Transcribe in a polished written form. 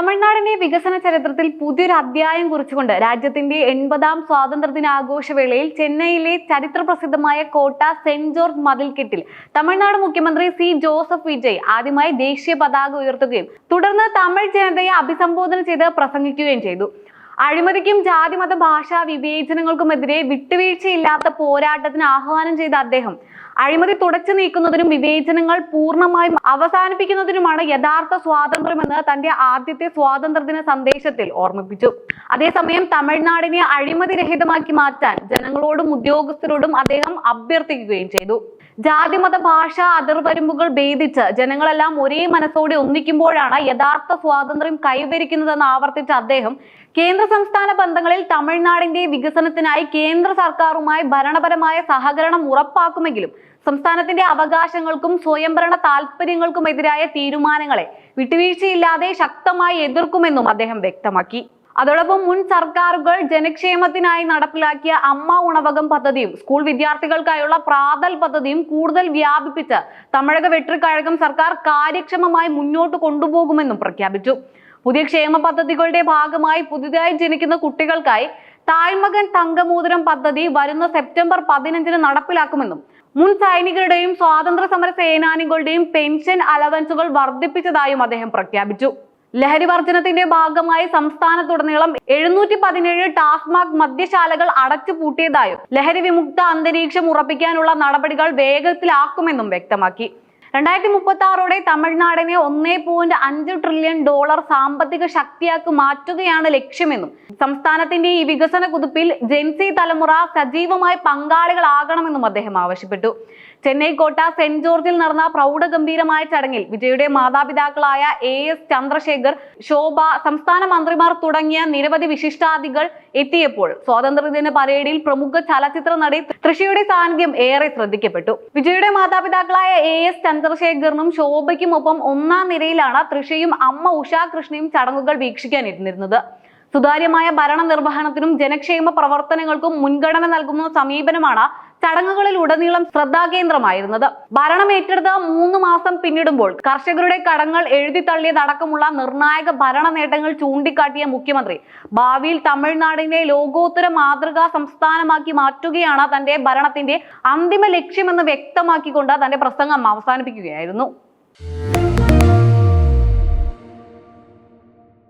തമിഴ്നാടിന്റെ വികസന ചരിത്രത്തിൽ പുതിയൊരു അധ്യായം കുറിച്ചുകൊണ്ട് രാജ്യത്തിന്റെ 80ാം സ്വാതന്ത്ര്യദിനാഘോഷവേളയിൽ ചെന്നൈയിലെ ചരിത്രപ്രസിദ്ധമായ കോട്ട സെന്റ് ജോർജ് മതിൽക്കെട്ടിൽ തമിഴ്നാട് മുഖ്യമന്ത്രി സി ജോസഫ് വിജയ് ആദ്യമായി ദേശീയ പതാക ഉയർത്തുകയും തുടർന്ന് തമിഴ് ജനതയെ അഭിസംബോധന ചെയ്ത് പ്രസംഗിക്കുകയും ചെയ്തു. അഴിമതിക്കും ജാതിമത ഭാഷാ വിവേചനങ്ങൾക്കുമെതിരെ വിട്ടുവീഴ്ചയില്ലാത്ത പോരാട്ടത്തിന് ആഹ്വാനം ചെയ്ത അദ്ദേഹം അഴിമതി തുടച്ചു നീക്കുന്നതിനും വിവേചനങ്ങൾ പൂർണ്ണമായും അവസാനിപ്പിക്കുന്നതിനുമാണ് യഥാർത്ഥ സ്വാതന്ത്ര്യമെന്ന് തന്റെ ആദ്യത്തെ സ്വാതന്ത്ര്യദിന സന്ദേശത്തിൽ ഓർമ്മിപ്പിച്ചു. അതേസമയം തമിഴ്നാടിനെ അഴിമതി രഹിതമാക്കി മാറ്റാൻ ജനങ്ങളോടും ഉദ്യോഗസ്ഥരോടും അദ്ദേഹം അഭ്യർത്ഥിക്കുകയും ചെയ്തു. ജാതിമത ഭാഷ അതിർവരമ്പുകൾ ഭേദിച്ച് ജനങ്ങളെല്ലാം ഒരേ മനസ്സോടെ ഒന്നിക്കുമ്പോഴാണ് യഥാർത്ഥ സ്വാതന്ത്ര്യം കൈവരിക്കുന്നതെന്ന് ആവർത്തിച്ച അദ്ദേഹം കേന്ദ്ര സംസ്ഥാന ബന്ധങ്ങളിൽ തമിഴ്നാടിന്റെ വികസനത്തിനായി കേന്ദ്ര സർക്കാരുമായി ഭരണപരമായ സഹകരണം ഉറപ്പാക്കുമെങ്കിലും സംസ്ഥാനത്തിന്റെ അവകാശങ്ങൾക്കും സ്വയംഭരണ താൽപര്യങ്ങൾക്കുമെതിരായ തീരുമാനങ്ങളെ വിട്ടുവീഴ്ചയില്ലാതെ ശക്തമായി എതിർക്കുമെന്നും അദ്ദേഹം വ്യക്തമാക്കി. അതോടൊപ്പം മുൻ സർക്കാരുകൾ ജനക്ഷേമത്തിനായി നടപ്പിലാക്കിയ അമ്മ ഉണവകം പദ്ധതിയും സ്കൂൾ വിദ്യാർത്ഥികൾക്കായുള്ള പ്രാതൽ പദ്ധതിയും കൂടുതൽ വ്യാപിപ്പിച്ച് തമിഴക വെട്രിക്കഴകം സർക്കാർ കാര്യക്ഷമമായി മുന്നോട്ട് കൊണ്ടുപോകുമെന്നും പ്രഖ്യാപിച്ചു. പുതിയ ക്ഷേമ പദ്ധതികളുടെ ഭാഗമായി പുതുതായി ജനിക്കുന്ന കുട്ടികൾക്കായി തായ്മകൻ തങ്കമോതിരം പദ്ധതി വരുന്ന സെപ്റ്റംബർ 15-ന് നടപ്പിലാക്കുമെന്നും മുൻ സൈനികരുടെയും സ്വാതന്ത്ര്യ സമര സേനാനികളുടെയും പെൻഷൻ അലവൻസുകൾ വർദ്ധിപ്പിച്ചതായും അദ്ദേഹം പ്രഖ്യാപിച്ചു. ലഹരി വർജനത്തിന്റെ ഭാഗമായി സംസ്ഥാനത്തുടനീളം 717 ടാസ്മാക് മദ്യശാലകൾ അടച്ചുപൂട്ടിയതായും ലഹരി വിമുക്ത അന്തരീക്ഷം ഉറപ്പിക്കാനുള്ള നടപടികൾ വേഗത്തിലാക്കുമെന്നും വ്യക്തമാക്കി. 2036ഓടെ തമിഴ്നാടിനെ $1.5 ട്രില്യൺ സാമ്പത്തിക ശക്തിയാക്കി മാറ്റുകയാണ് ലക്ഷ്യമെന്നും സംസ്ഥാനത്തിന്റെ ഈ വികസന കുതിപ്പിൽ ജെൻസി തലമുറ സജീവമായി പങ്കാളികളാകണമെന്നും അദ്ദേഹം ആവശ്യപ്പെട്ടു. ചെന്നൈ കോട്ട സെന്റ് ജോർജിൽ നടന്ന പ്രൗഢഗംഭീരമായ ചടങ്ങിൽ വിജയുടെ മാതാപിതാക്കളായ AS ചന്ദ്രശേഖർ, ശോഭ, സംസ്ഥാന മന്ത്രിമാർ തുടങ്ങിയ നിരവധി വിശിഷ്ടാതിഥികൾ എത്തിയപ്പോൾ സ്വാതന്ത്ര്യദിന പരേഡിൽ പ്രമുഖ ചലച്ചിത്ര നടി തൃഷയുടെ സാന്നിധ്യം ഏറെ ശ്രദ്ധിക്കപ്പെട്ടു. വിജയുടെ മാതാപിതാക്കളായ AS ചന്ദ്രശേഖറിനും ശോഭയ്ക്കുമൊപ്പം ഒന്നാം നിരയിലാണ് തൃഷയും അമ്മ ഉഷാകൃഷ്ണയും ചടങ്ങുകൾ വീക്ഷിക്കാൻ ഇരുന്നിരുന്നത്. സുതാര്യമായ ഭരണ നിർവഹണത്തിനും ജനക്ഷേമ പ്രവർത്തനങ്ങൾക്കും മുൻഗണന നൽകുന്ന സമീപനമാണ് ചടങ്ങുകളിൽ ഉടനീളം ശ്രദ്ധാകേന്ദ്രമായിരുന്നത്. ഭരണം ഏറ്റെടുത്ത 3 മാസം പിന്നിടുമ്പോൾ കർഷകരുടെ കടങ്ങൾ എഴുതിത്തള്ളിയതടക്കമുള്ള നിർണായക ഭരണ നേട്ടങ്ങൾ ചൂണ്ടിക്കാട്ടിയ മുഖ്യമന്ത്രി ഭാവിയിൽ തമിഴ്നാടിനെ ലോകോത്തര മാതൃകാ സംസ്ഥാനമാക്കി മാറ്റുകയാണ് തന്റെ ഭരണത്തിന്റെ അന്തിമ ലക്ഷ്യമെന്ന് വ്യക്തമാക്കിക്കൊണ്ട് തന്റെ പ്രസംഗം അവസാനിപ്പിക്കുകയായിരുന്നു.